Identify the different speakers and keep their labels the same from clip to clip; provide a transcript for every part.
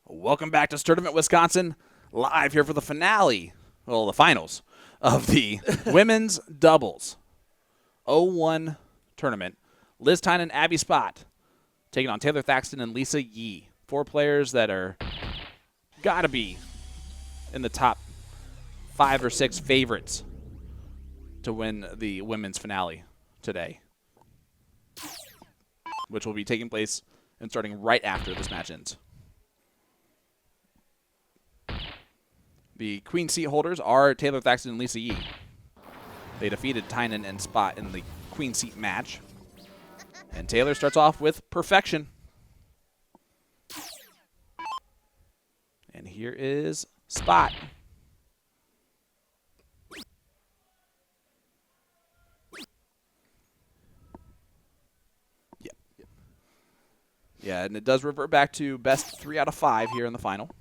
Speaker 1: Welcome back to Tournament, Wisconsin, live here for the finale, well, the finals of the women's doubles 0-1 tournament. Liz Tynan, Abby Spott taking on Taylor Thaxton and Lisa Yee. 4 players that are got to be in the top 5 or 6 favorites to win the women's finale today, which will be taking place and starting right after this match ends. The queen seat holders are Taylor Thaxton and Lisa Yee. They defeated Tynan and Spott in the queen seat match. And Taylor starts off with perfection. And here is Spott. Yeah, and it does revert back to best 3 out of 5 here in the final.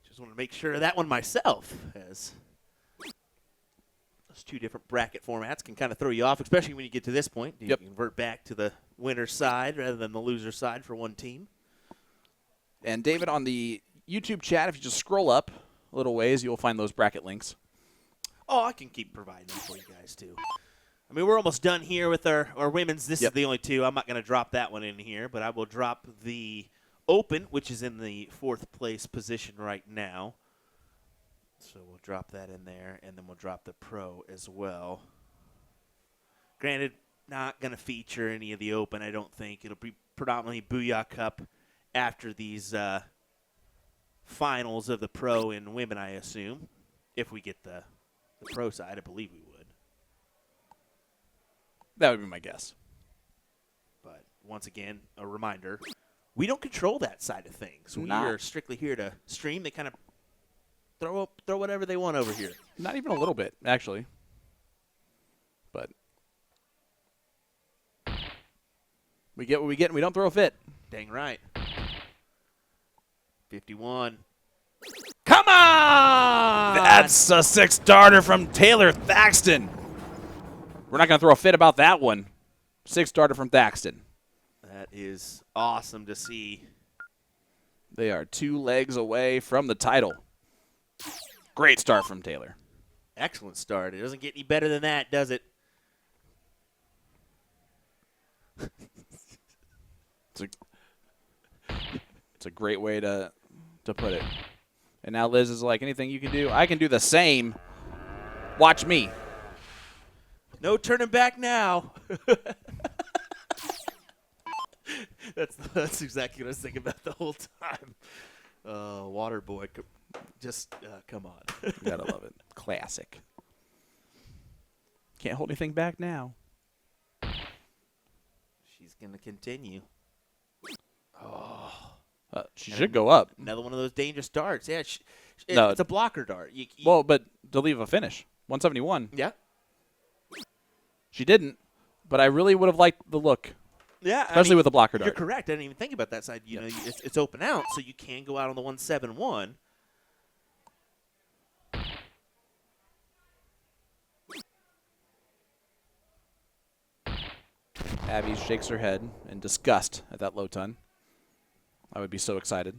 Speaker 2: Just want to make sure of that one myself, as those 2 different bracket formats can kind of throw you off, especially when you get to this point. You can revert back to the winner's side rather than the loser's side for one team.
Speaker 1: And David, on the YouTube chat, if you just scroll up a little ways, you'll find those bracket links.
Speaker 2: Oh, I can keep providing them for you guys, too. I mean, we're almost done here with our women's. This is the only 2. I'm not going to drop that one in here, but I will drop the Open, which is in the 4th place position right now. So we'll drop that in there, and then we'll drop the Pro as well. Granted, not going to feature any of the Open, I don't think. It'll be predominantly Booyah Cup after these finals of the Pro and women, I assume. If we get the Pro side, I believe we would.
Speaker 1: That would be my guess.
Speaker 2: But once again, a reminder, we don't control that side of things. We are strictly here to stream. They kind of throw whatever they want over here.
Speaker 1: Not even a little bit, actually. But we get what we get, and we don't throw a fit.
Speaker 2: Dang right. 51. Come on!
Speaker 1: That's a 6-starter from Taylor Thaxton. We're not going to throw a fit about that one. 6-starter from Thaxton.
Speaker 2: That is awesome to see.
Speaker 1: They are 2 legs away from the title. Great start from Taylor.
Speaker 2: Excellent start. It doesn't get any better than that, does it?
Speaker 1: It's a great way to put it. And now Liz is like, anything you can do, I can do the same. Watch me.
Speaker 2: No turning back now. That's exactly what I was thinking about the whole time. Water boy, just come on.
Speaker 1: You gotta love it. Classic. Can't hold anything back now.
Speaker 2: She's going to continue. Oh.
Speaker 1: She should go up.
Speaker 2: Another one of those dangerous darts. Yeah,
Speaker 1: No.
Speaker 2: it's a blocker dart.
Speaker 1: Well, but to leave a finish. 171.
Speaker 2: Yeah.
Speaker 1: She didn't, but I really would have liked the look.
Speaker 2: Yeah,
Speaker 1: especially with a blocker dart.
Speaker 2: You're correct. I didn't even think about that side. You know, it's open out, so you can go out on the 171.
Speaker 1: Abby shakes her head in disgust at that low ton. I would be so excited.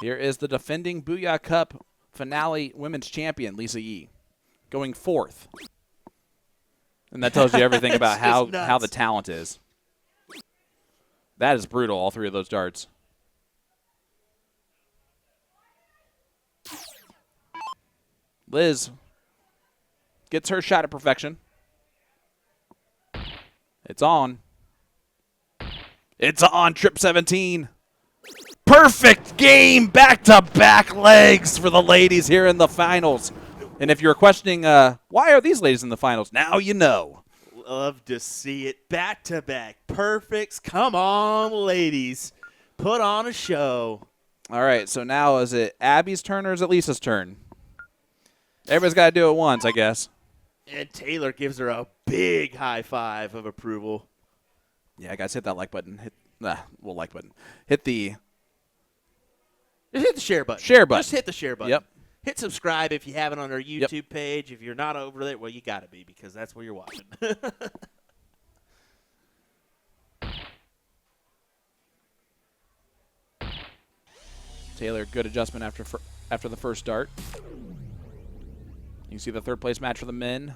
Speaker 1: Here is the defending Booyah Cup finale women's champion, Lisa Yee, going 4th. And that tells you everything about how the talent is. That is brutal, all 3 of those darts. Liz gets her shot at perfection. It's on. It's on, trip 17. Perfect game, back-to-back legs for the ladies here in the finals. And if you're questioning, why are these ladies in the finals? Now you know.
Speaker 2: Love to see it. Back-to-back perfects. Come on, ladies. Put on a show.
Speaker 1: All right, so now is it Abby's turn or is it Lisa's turn? Everybody's got to do it once, I guess.
Speaker 2: And Taylor gives her a big high five of approval.
Speaker 1: Yeah, guys, hit that like button. Like button. Hit the...
Speaker 2: Just hit the share button.
Speaker 1: Share button.
Speaker 2: Just hit the share button.
Speaker 1: Yep.
Speaker 2: Hit subscribe if you haven't on our YouTube page. If you're not over there, well, you got to be because that's where you're watching.
Speaker 1: Taylor, good adjustment after the first start. You can see the third place match for the men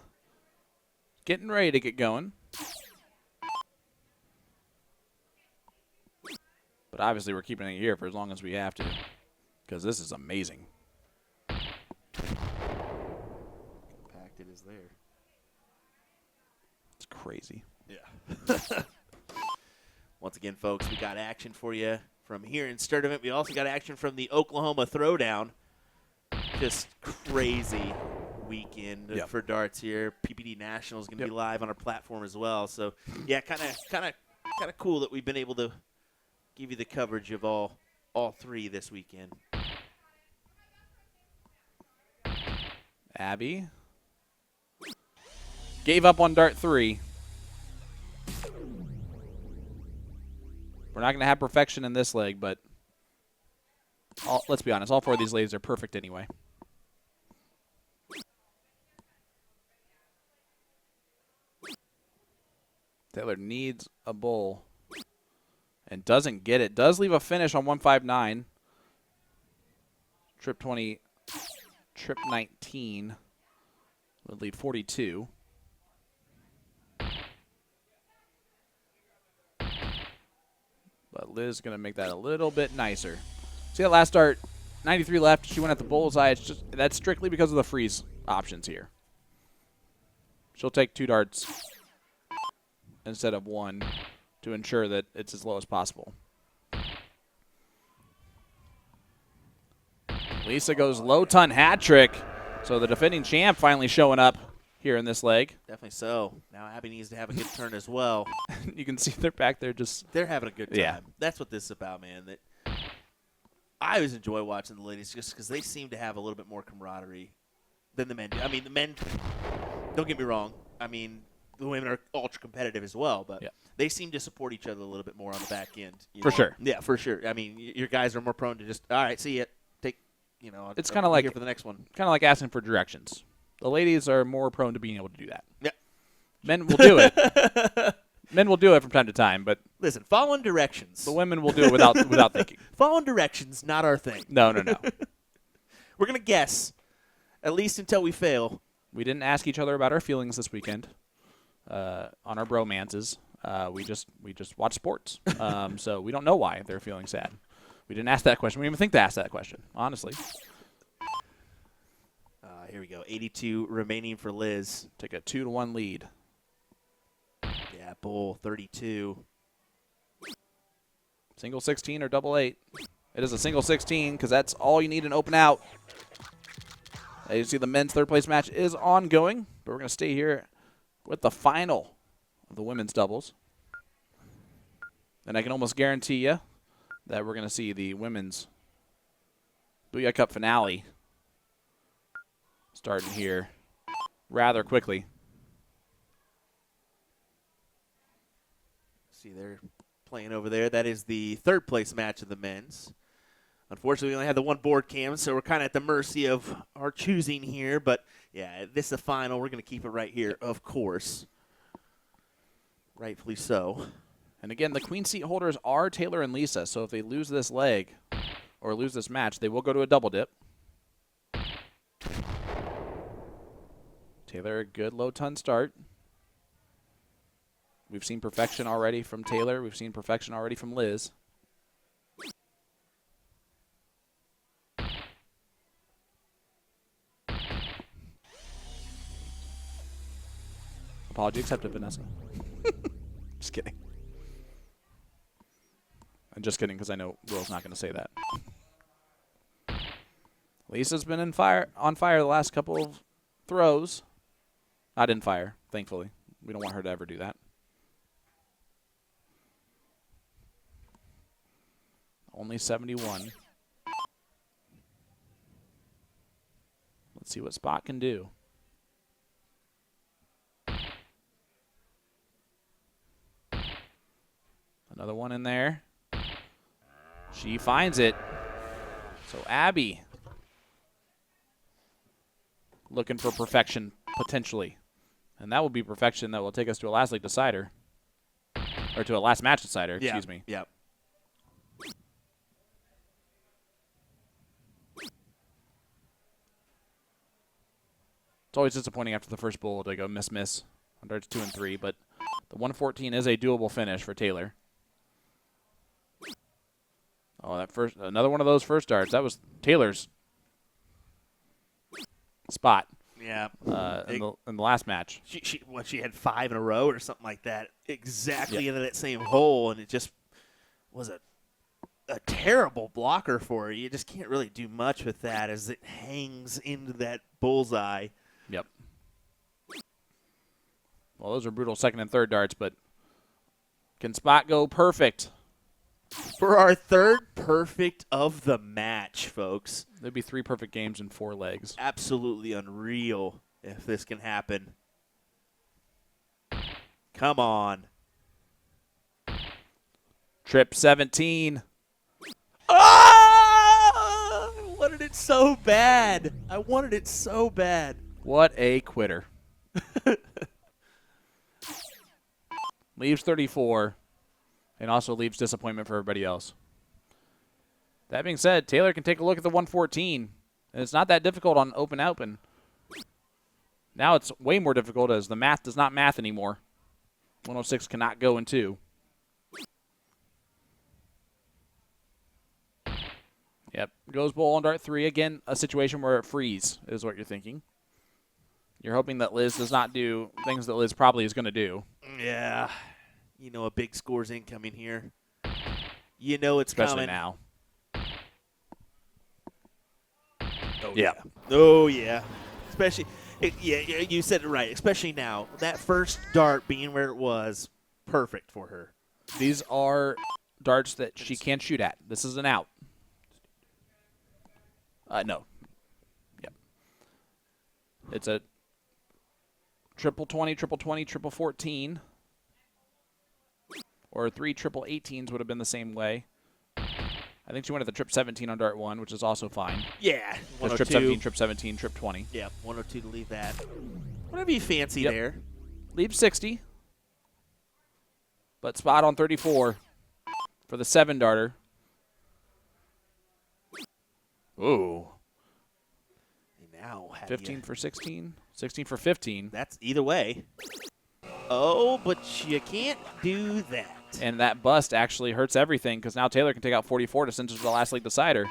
Speaker 1: getting ready to get going. But obviously we're keeping it here for as long as we have to, because this is amazing.
Speaker 2: Packed it is there.
Speaker 1: It's crazy.
Speaker 2: Yeah. Once again, folks, we got action for you from here in Sturtevant. We also got action from the Oklahoma Throwdown. Just crazy weekend for darts here. PPD National is going to be live on our platform as well. So, yeah, kind of cool that we've been able to give you the coverage of all three this weekend.
Speaker 1: Abby gave up on dart 3. We're not going to have perfection in this leg, but let's be honest, all 4 of these ladies are perfect anyway. Taylor needs a bull and doesn't get it. Does leave a finish on 159. Trip 20, trip 19 would lead 42. But Liz is going to make that a little bit nicer. See that last start, 93 left. She went at the bullseye. That's strictly because of the freeze options here. She'll take 2 darts instead of 1 to ensure that it's as low as possible. Lisa goes low ton hat trick. So the defending champ finally showing up here in this leg.
Speaker 2: Definitely so. Now Abby needs to have a good turn as well.
Speaker 1: You can see they're back there just...
Speaker 2: They're having a good time.
Speaker 1: Yeah.
Speaker 2: That's what this is about, man. That I always enjoy watching the ladies just because they seem to have a little bit more camaraderie than the men do. I mean, the men, don't get me wrong. I mean, the women are ultra competitive as well, but they seem to support each other a little bit more on the back end.
Speaker 1: For sure.
Speaker 2: Yeah, for sure. I mean, your guys are more prone to just, all right, see it. Take,
Speaker 1: it's kind of like
Speaker 2: here for the next one.
Speaker 1: Kind of like asking for directions. The ladies are more prone to being able to do that.
Speaker 2: Yeah.
Speaker 1: Men will do it. Men will do it from time to time, but
Speaker 2: listen, following directions.
Speaker 1: The women will do it without thinking.
Speaker 2: Following directions, not our thing.
Speaker 1: No.
Speaker 2: We're gonna guess, at least until we fail.
Speaker 1: We didn't ask each other about our feelings this weekend on our bromances. We just watch sports, so we don't know why they're feeling sad. We didn't ask that question. We didn't even think to ask that question, honestly.
Speaker 2: Here we go. 82 remaining for Liz.
Speaker 1: Take a 2-1 lead.
Speaker 2: Yeah, bull 32.
Speaker 1: Single 16 or double 8. It is a single 16 because that's all you need to open out. As you see, the men's third place match is ongoing, but we're going to stay here with the final of the women's doubles. And I can almost guarantee you that we're going to see the women's Booyah Cup finale starting here rather quickly.
Speaker 2: See, they're playing over there. That is the third place match of the men's. Unfortunately, we only had the 1 board cam, so we're kind of at the mercy of our choosing here. But, yeah, this is the final. We're going to keep it right here, of course. Rightfully so.
Speaker 1: And, again, the queen seat holders are Taylor and Lisa. So if they lose this leg or lose this match, they will go to a double dip. Taylor, a good low ton start. We've seen perfection already from Taylor. We've seen perfection already from Liz. Apology accepted, Vanessa. Just kidding. I'm just kidding because I know Will's not going to say that. Lisa's been on fire the last couple of throws. Not in fire, thankfully. We don't want her to ever do that. Only 71. Let's see what Spott can do. Another one in there. She finds it. So Abby looking for perfection potentially. And that will be perfection that will take us to a last league decider. Or to a last match decider, excuse me.
Speaker 2: Yep.
Speaker 1: It's always disappointing after the first bowl to go miss on darts 2 and 3, but the 114 is a doable finish for Taylor. Oh, another one of those first darts. That was Taylor's spot.
Speaker 2: Yeah.
Speaker 1: In the last match.
Speaker 2: She had 5 in a row or something like that, exactly
Speaker 1: Yep.
Speaker 2: into that same hole, and it just was a terrible blocker for her. You just can't really do much with that as it hangs into that bullseye.
Speaker 1: Yep. Well, those are brutal second and third darts, but can Spott go perfect?
Speaker 2: For our third perfect of the match, folks.
Speaker 1: There'd be 3 perfect games in 4 legs.
Speaker 2: Absolutely unreal if this can happen. Come on.
Speaker 1: Trip 17.
Speaker 2: I wanted it so bad. I wanted it so bad.
Speaker 1: What a quitter. Leaves 34 and also leaves disappointment for everybody else. That being said, Taylor can take a look at the 114, and it's not that difficult on open. Now it's way more difficult as the math does not math anymore. 106 cannot go in 2. Yep, goes bowl on dart 3. Again, a situation where it freeze is what you're thinking. You're hoping that Liz does not do things that Liz probably is going to do.
Speaker 2: Yeah. You know a big score's incoming here. You know it's
Speaker 1: Especially
Speaker 2: coming.
Speaker 1: now.
Speaker 2: Oh,
Speaker 1: Yeah.
Speaker 2: Oh, yeah. Especially, you said it right. Especially now. That first dart being where it was, perfect for her.
Speaker 1: These are darts that she can't shoot at. This is an out. No. Yep. It's a triple 20, triple 20, triple 14. Or 3 triple 18s would have been the same way. I think she went at the trip 17 on dart 1, which is also fine.
Speaker 2: Yeah.
Speaker 1: There's trip 17, trip 17, trip 20.
Speaker 2: Yeah, 102 to leave that. Whatever you fancy
Speaker 1: Yep.
Speaker 2: there.
Speaker 1: Leaves 60. But Spott on 34 for the 7 darter. Ooh.
Speaker 2: Now,
Speaker 1: 15 for 16. 16 for 15.
Speaker 2: That's either way. Oh, but you can't do that.
Speaker 1: And that bust actually hurts everything because now Taylor can take out 44 to send us to the last league decider.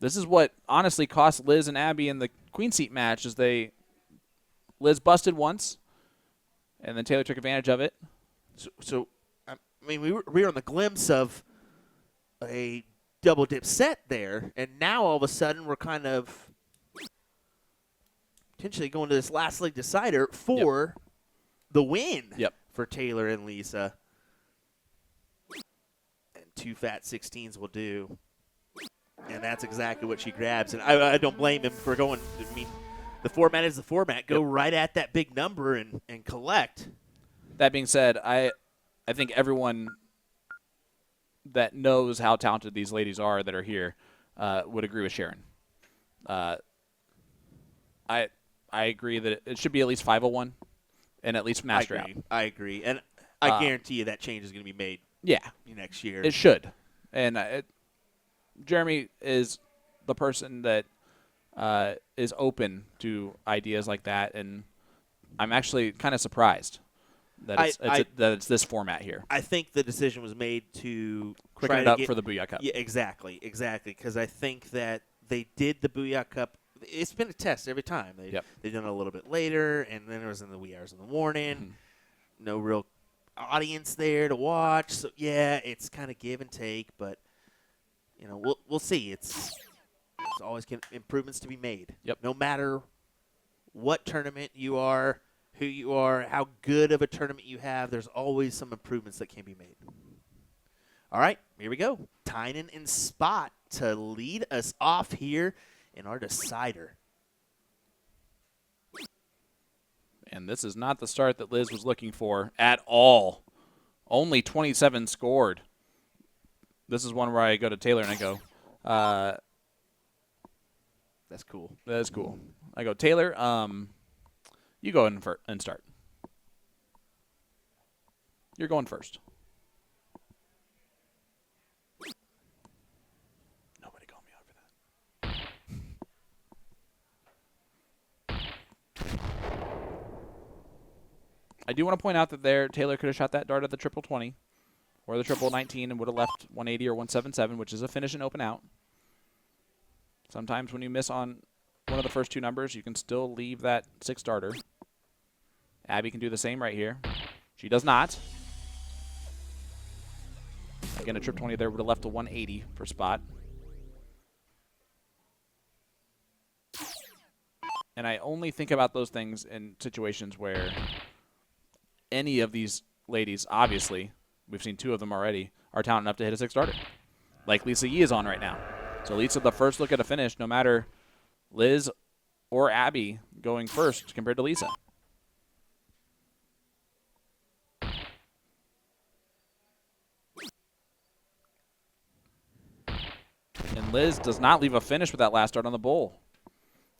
Speaker 1: This is what honestly cost Liz and Abby in the queen seat match is Liz busted once, and then Taylor took advantage of it.
Speaker 2: So I mean, we were on the glimpse of a double dip set there, and now all of a sudden we're kind of potentially going to this last league decider for the win for Taylor and Lisa. And 2 fat 16s will do. And that's exactly what she grabs. And I don't blame him for going. I mean, the format is the format. Go right at that big number and collect.
Speaker 1: That being said, I think everyone that knows how talented these ladies are that are here would agree with Sharon. I agree that it should be at least 501 and at least master out.
Speaker 2: I agree. And I guarantee you that change is going to be made next year.
Speaker 1: It should. And Jeremy is the person that is open to ideas like that, and I'm actually kind of surprised that it's this format here.
Speaker 2: I think the decision was made to
Speaker 1: quicken it up for the Booyah Cup.
Speaker 2: Yeah, exactly, because I think that they did the Booyah Cup. It's been a test every time. They've done it a little bit later, and then it was in the wee hours in the morning. Mm-hmm. No real audience there to watch. So, yeah, it's kind of give and take, but you know, we'll see. There's always improvements to be made.
Speaker 1: Yep.
Speaker 2: No matter what tournament you are, who you are, how good of a tournament you have, there's always some improvements that can be made. All right, here we go. Tynan and Spott to lead us off here in our decider.
Speaker 1: And this is not the start that Liz was looking for at all. Only 27 scored. This is one where I go to Taylor and I go,
Speaker 2: that's cool.
Speaker 1: That's cool. I go, Taylor, you go in and start. You're going first. Nobody called me out for that. I do want to point out that there Taylor could have shot that dart at the triple 20 or the triple 19 and would have left 180 or 177, which is a finish and open out. Sometimes when you miss on one of the first two numbers, you can still leave that 6 darter. Abby can do the same right here. She does not. Again, a trip 20 there would have left a 180 for Spott. And I only think about those things in situations where any of these ladies, obviously, we've seen 2 of them already, are talented enough to hit a 6 darter. Like Lisa Yee is on right now. So Lisa, the first look at a finish, no matter Liz or Abby going first compared to Lisa. And Liz does not leave a finish with that last dart on the bowl.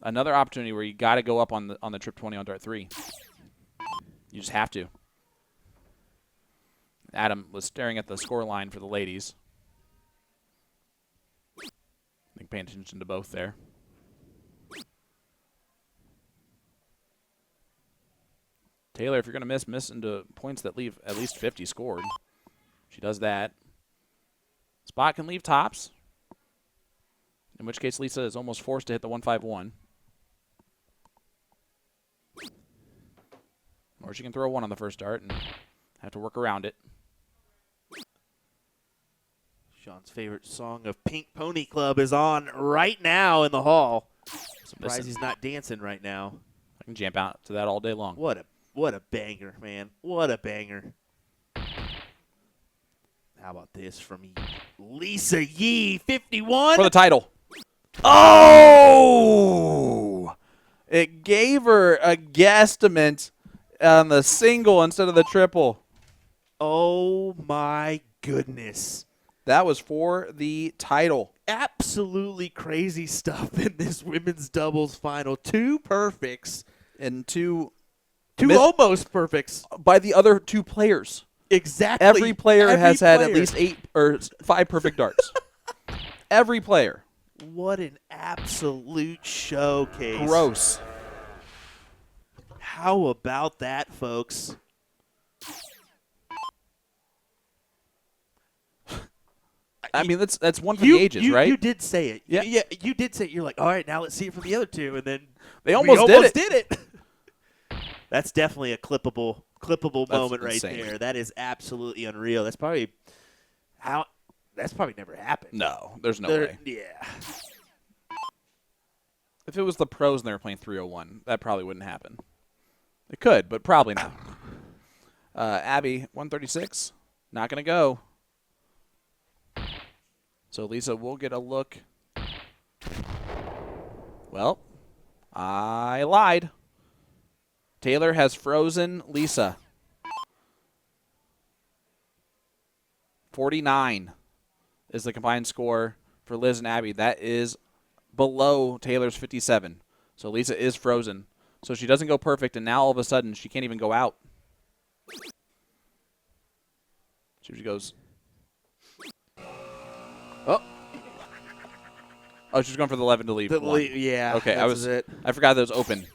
Speaker 1: Another opportunity where you got to go up on the trip 20 on dart 3. You just have to. Adam was staring at the score line for the ladies. I think paying attention to both there. Taylor, if you're going to miss into points that leave at least 50 scored. She does that. Spott can leave tops, in which case Lisa is almost forced to hit the 151. Or she can throw a 1 on the first dart and have to work around it.
Speaker 2: Sean's favorite song of Pink Pony Club is on right now in the hall. Surprised he's not dancing right now.
Speaker 1: I can jump out to that all day long.
Speaker 2: What a banger, man. What a banger. How about this from Lisa Yee, 51?
Speaker 1: For the title. Oh! It gave her a guesstimate on the single instead of the triple.
Speaker 2: Oh, my goodness.
Speaker 1: That was for the title.
Speaker 2: Absolutely crazy stuff in this women's doubles final. 2 perfects.
Speaker 1: And 2
Speaker 2: almost perfects.
Speaker 1: By the other 2 players.
Speaker 2: Exactly.
Speaker 1: Every player has had at least 8 or 5 perfect darts. Every player.
Speaker 2: What an absolute showcase.
Speaker 1: Gross.
Speaker 2: How about that, folks?
Speaker 1: I mean, that's one for the ages, right?
Speaker 2: You did say it.
Speaker 1: Yeah.
Speaker 2: You did say it. You're like, all right, now let's see it from the other 2, and then
Speaker 1: They almost did
Speaker 2: it. That's definitely a clippable moment right
Speaker 1: insane.
Speaker 2: there. That is absolutely unreal. That's probably never happened.
Speaker 1: No, there's no way.
Speaker 2: Yeah.
Speaker 1: If it was the pros and they were playing 301, that probably wouldn't happen. It could, but probably not. Abby, 136. Not going to go. So Lisa will get a look. Well, I lied. Taylor has frozen Lisa. 49 is the combined score for Liz and Abby. That is below Taylor's 57. So Lisa is frozen. So she doesn't go perfect, and now all of a sudden she can't even go out. She goes. Oh, she's going for the 11 to leave.
Speaker 2: Yeah.
Speaker 1: Okay, I forgot that was open.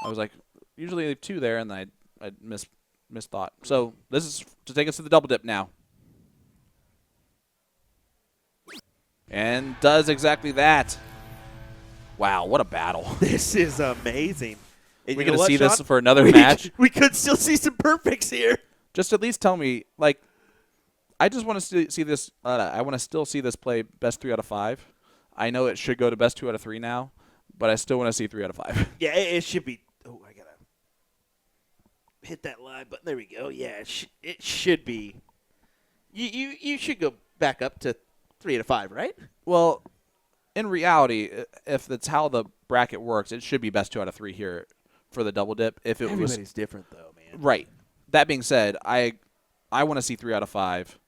Speaker 1: I was like, usually I leave 2 there, and I misthought. So this is to take us to the double dip now. And does exactly that. Wow, what a battle.
Speaker 2: This is amazing.
Speaker 1: We're going to see this for another match.
Speaker 2: We could still see some perfects here.
Speaker 1: Just at least tell me, like, I just want to see this. I want to still see this play best 3 out of 5. I know it should go to best 2 out of 3 now, but I still want to see 3 out of 5.
Speaker 2: Yeah, it should be. Oh, I got to hit that live button. There we go. Yeah, it should be. You should go back up to 3 out of 5, right?
Speaker 1: Well, in reality, if that's how the bracket works, it should be best 2 out of 3 here for the double dip. If it
Speaker 2: Everybody's different, though, man.
Speaker 1: Right. That being said, I want to see 3 out of 5.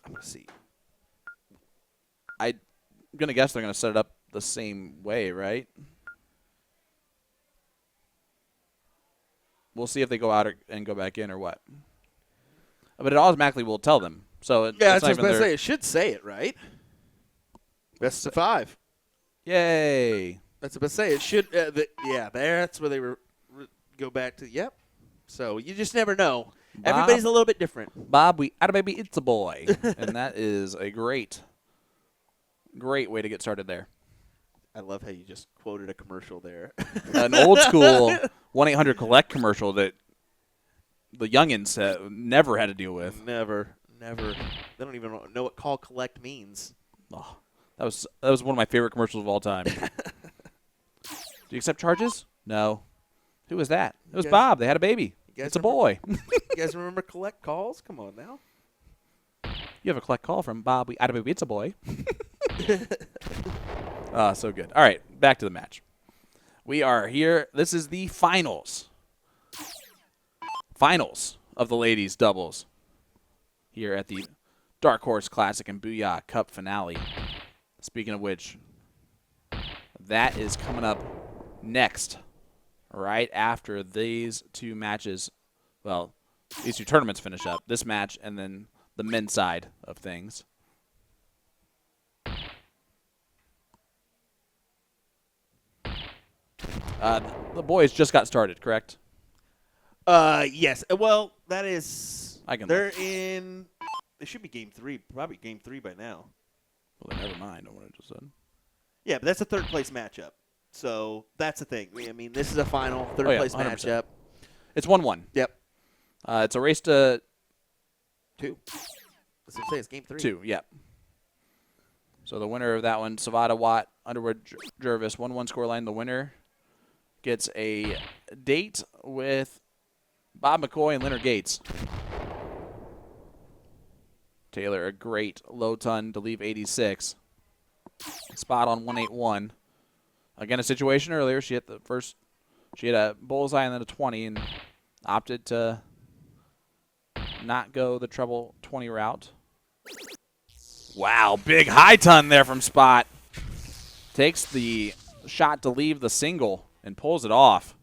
Speaker 2: I'm going to see.
Speaker 1: I'm going to guess they're going to set it up the same way, right? We'll see if they go out and go back in or what. But it automatically will tell them. So
Speaker 2: yeah, that's what I was going to say. It should say it, right? Best of 5.
Speaker 1: Yay.
Speaker 2: That's what I was going to say. It should. That's where they go back to. Yep. So you just never know.
Speaker 1: Bob,
Speaker 2: Everybody's a little bit different.
Speaker 1: Bob, we had a baby. It's a boy. And that is a great way to get started there.
Speaker 2: I love how you just quoted a commercial there.
Speaker 1: An old school 1-800-COLLECT commercial that the youngins never had to deal with.
Speaker 2: Never. They don't even know what call collect means.
Speaker 1: Oh, that was one of my favorite commercials of all time. Do you accept charges? No. Who was that? It was Bob. They had a baby. It's a boy.
Speaker 2: You guys remember collect calls? Come on now.
Speaker 1: You have a collect call from Bob. We had a baby. It's a boy. So good. All right, back to the match. We are here. This is the finals. Finals of the ladies' doubles here at the Dark Horse Classic and Booyah Cup finale. Speaking of which, that is coming up next, right after these two matches. Well, these two tournaments finish up. This match and then the men's side of things. The boys just got started, correct?
Speaker 2: Yes. Well, that is. They're in. They should be game 3. Probably game 3 by now.
Speaker 1: Well, then never mind on what I just said.
Speaker 2: Yeah, but that's a third-place matchup. So that's the thing. I mean, this is a final third-place matchup.
Speaker 1: It's 1-1.
Speaker 2: Yep.
Speaker 1: It's a race to
Speaker 2: 2. That's what I'm saying. It's game 3.
Speaker 1: 2, yep. So the winner of that one, Savada, Watt, Underwood, Jervis, 1-1 scoreline. The winner gets a date with Bob McCoy and Leonard Gates. Taylor, a great low ton to leave 86. Spot on 181. Again, a situation earlier. She hit a bullseye and then a 20 and opted to not go the treble 20 route. Wow, big high ton there from Spott. Takes the shot to leave the single and pulls it off.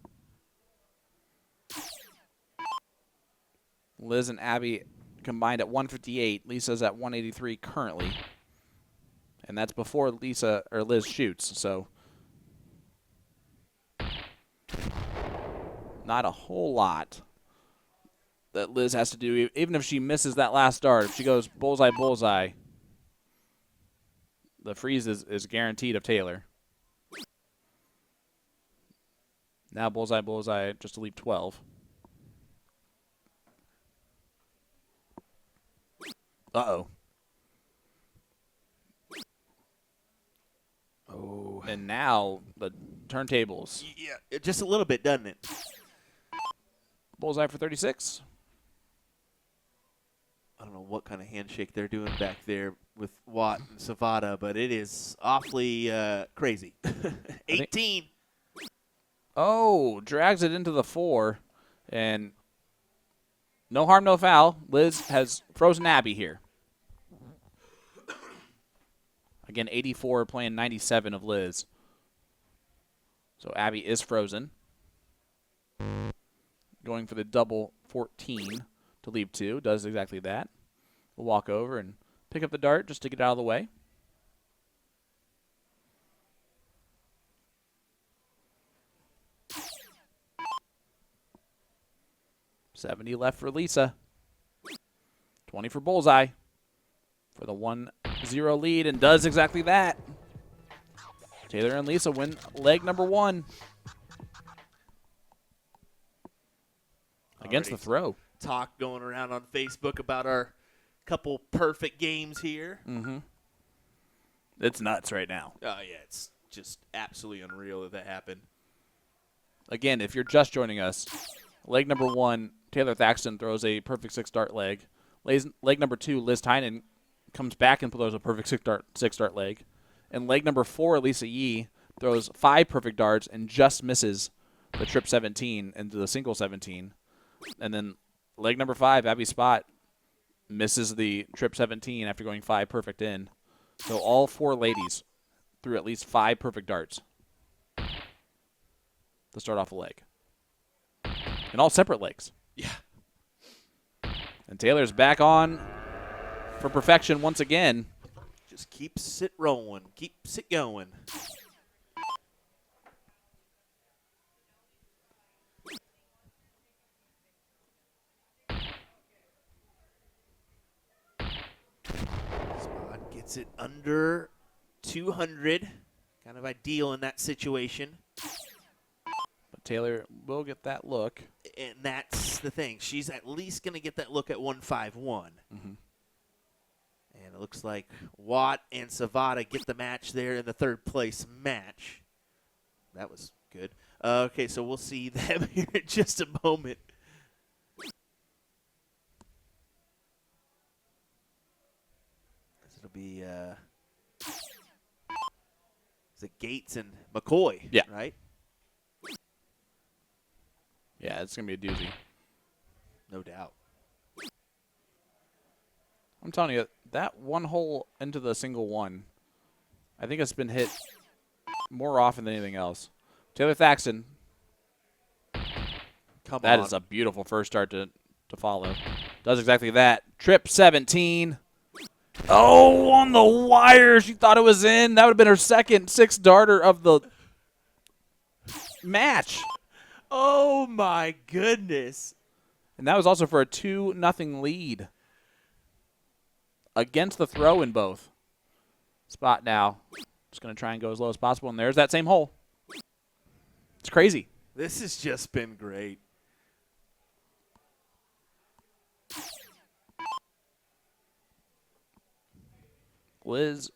Speaker 1: Liz and Abby combined at 158. Lisa's at 183 currently. And that's before Liz shoots, so not a whole lot that Liz has to do, even if she misses that last dart. If she goes bullseye, bullseye, the freeze is guaranteed of Taylor. Now bullseye, bullseye, just to leave 12. Uh-oh. Oh. And now the turntables.
Speaker 2: Yeah, just a little bit, doesn't it?
Speaker 1: Bullseye for 36.
Speaker 2: I don't know what kind of handshake they're doing back there with Watt and Savada, but it is awfully crazy. 18.
Speaker 1: Oh, drags it into the 4. And no harm, no foul. Liz has frozen Abby here. Again, 84 playing 97 of Liz. So Abby is frozen. Going for the double 14 to leave 2. Does exactly that. We'll walk over and pick up the dart just to get out of the way. $70 left for Lisa. 20 for Bullseye. For the 1-0 lead, and does exactly that. Taylor and Lisa win leg number 1. Against the throw.
Speaker 2: Talk going around on Facebook about our couple perfect games here.
Speaker 1: Mm-hmm. It's nuts right now.
Speaker 2: Oh, yeah, it's just absolutely unreal that happened.
Speaker 1: Again, if you're just joining us, leg number 1, Taylor Thaxton throws a perfect 6-dart leg. Leg number 2, Liz Tynan comes back and throws a perfect 6-dart leg. And leg number 4, Lisa Yee throws 5 perfect darts and just misses the trip 17 into the single 17. And then leg number 5, Abby Spott misses the trip 17 after going 5 perfect in. So all 4 ladies threw at least 5 perfect darts to start off a leg. And all separate legs.
Speaker 2: Yeah.
Speaker 1: And Taylor's back on for perfection once again.
Speaker 2: Just keeps it rolling. Keeps it going. Gets it under 200. Kind of ideal in that situation.
Speaker 1: But Taylor will get that look.
Speaker 2: And that's the thing. She's at least going to get that look at 151.
Speaker 1: Mm-hmm.
Speaker 2: And it looks like Watt and Savada get the match there in the third place match. That was good. Okay, so we'll see them here in just a moment. It'll be is it Gates and McCoy?
Speaker 1: Yeah.
Speaker 2: Right?
Speaker 1: Yeah, it's going to be a doozy.
Speaker 2: No doubt.
Speaker 1: I'm telling you, that one hole into the single one, I think it's been hit more often than anything else. Taylor Thaxton. That is a beautiful first start to follow. Does exactly that. Trip 17. Oh, on the wire. She thought it was in. That would have been her second six-darter of the match.
Speaker 2: Oh, my goodness.
Speaker 1: And that was also for a 2-0 lead. Against the throw in both. Spott now. Just going to try and go as low as possible. And there's that same hole. It's crazy.
Speaker 2: This has just been great.
Speaker 1: Liz.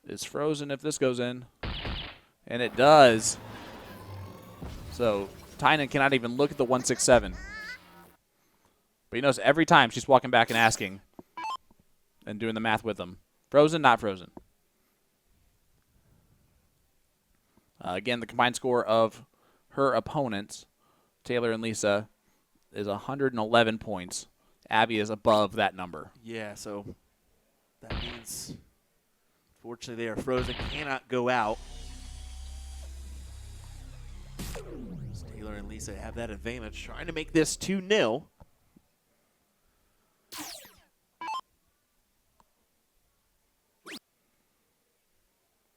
Speaker 1: Is frozen if this goes in. And it does. So Tynan cannot even look at the 167. But you notice every time she's walking back and asking and doing the math with them. Frozen, not frozen. Again, the combined score of her opponents, Taylor and Lisa, is 111 points. Abby is above that number.
Speaker 2: Yeah, so that means, fortunately, they are frozen, cannot go out. So Taylor and Lisa have that advantage, trying to make this 2-0.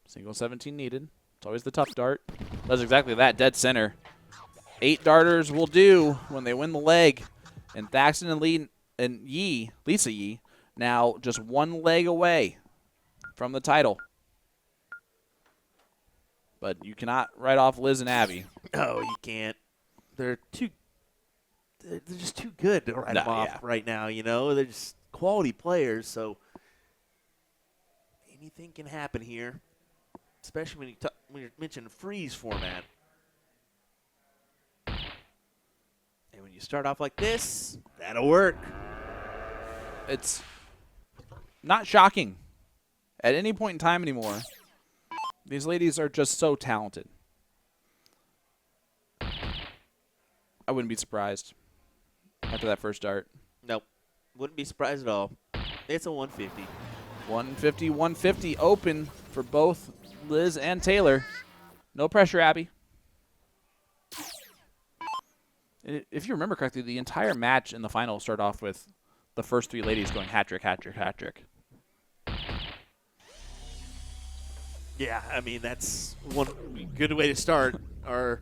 Speaker 1: Single 17 needed. It's always the tough dart. Does exactly that, dead center. 8 darters will do when they win the leg. And Thaxton and Lisa Yee, now just one leg away from the title. But you cannot write off Liz and Abby.
Speaker 2: No, you can't. They're just too good to write them off right now, you know. They're just quality players, so anything can happen here, especially when you mention freeze format. And when you start off like this, that'll work.
Speaker 1: It's not shocking at any point in time anymore. These ladies are just so talented. I wouldn't be surprised after that first dart.
Speaker 2: Nope. Wouldn't be surprised at all. It's a 150.
Speaker 1: 150, 150 open for both Liz and Taylor. No pressure, Abby. If you remember correctly, the entire match in the final started off with the first 3 ladies going hat-trick, hat-trick, hat-trick.
Speaker 2: Yeah, I mean, that's one good way to start our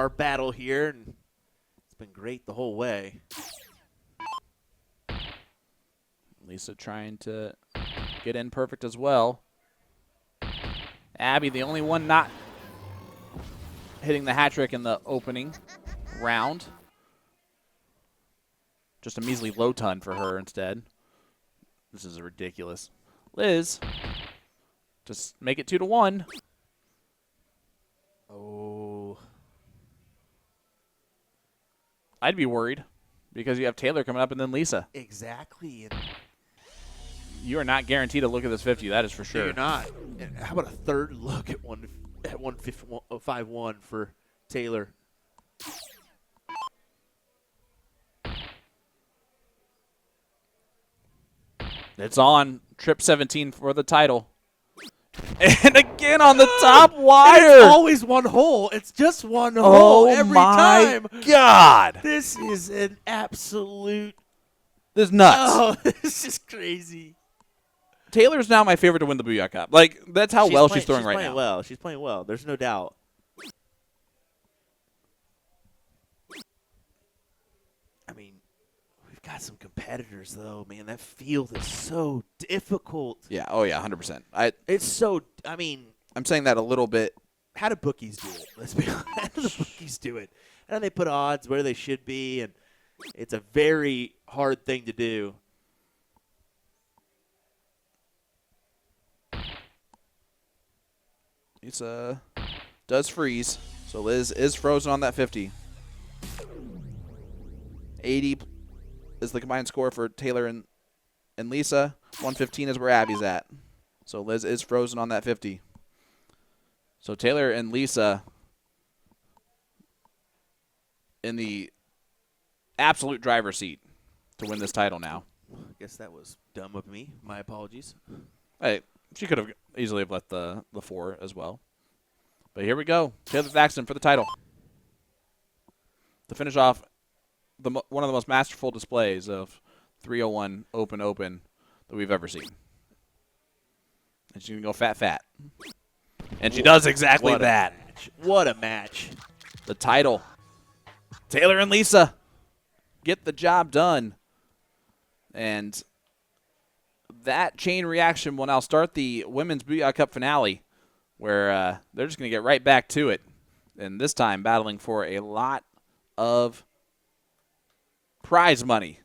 Speaker 2: battle here, and it's been great the whole way.
Speaker 1: Lisa trying to get in perfect as well. Abby, the only one not hitting the hat trick in the opening round. Just a measly low ton for her instead. This is ridiculous. Liz, just make it 2-1.
Speaker 2: Oh.
Speaker 1: I'd be worried because you have Taylor coming up and then Lisa.
Speaker 2: Exactly.
Speaker 1: You are not guaranteed to look at this 50. That is for sure.
Speaker 2: You're not. And how about a third look at 151 for Taylor?
Speaker 1: It's on. Trip 17 for the title. And again on the top wire.
Speaker 2: It's always one hole. It's just one hole every time.
Speaker 1: Oh, my God.
Speaker 2: This is an absolute.
Speaker 1: This is nuts.
Speaker 2: Oh, this is crazy.
Speaker 1: Taylor's now my favorite to win the Booyah Cup. Like, that's how she's throwing right now.
Speaker 2: She's playing well. There's no doubt. I mean, got some competitors, though, man. That field is so difficult.
Speaker 1: Yeah. Oh, yeah, 100%.
Speaker 2: It's so, I mean.
Speaker 1: I'm saying that a little bit.
Speaker 2: How do bookies do it? Let's be honest. How do the bookies do it? How do they put odds where they should be? And it's a very hard thing to do.
Speaker 1: It's does freeze. So Liz is frozen on that 50. 80 is the combined score for Taylor and Lisa. 115 is where Abby's at. So Liz is frozen on that 50. So Taylor and Lisa in the absolute driver's seat to win this title now.
Speaker 2: I guess that was dumb of me. My apologies.
Speaker 1: Hey, she could have easily have left the 4 as well. But here we go. Taylor Thaxton for the title. To finish off one of the most masterful displays of 301 open that we've ever seen. And she's going to go fat. And she does exactly that.
Speaker 2: What a match.
Speaker 1: The title. Taylor and Lisa get the job done. And that chain reaction will now start the Women's Booyah Cup finale, where they're just going to get right back to it. And this time battling for a lot of prize money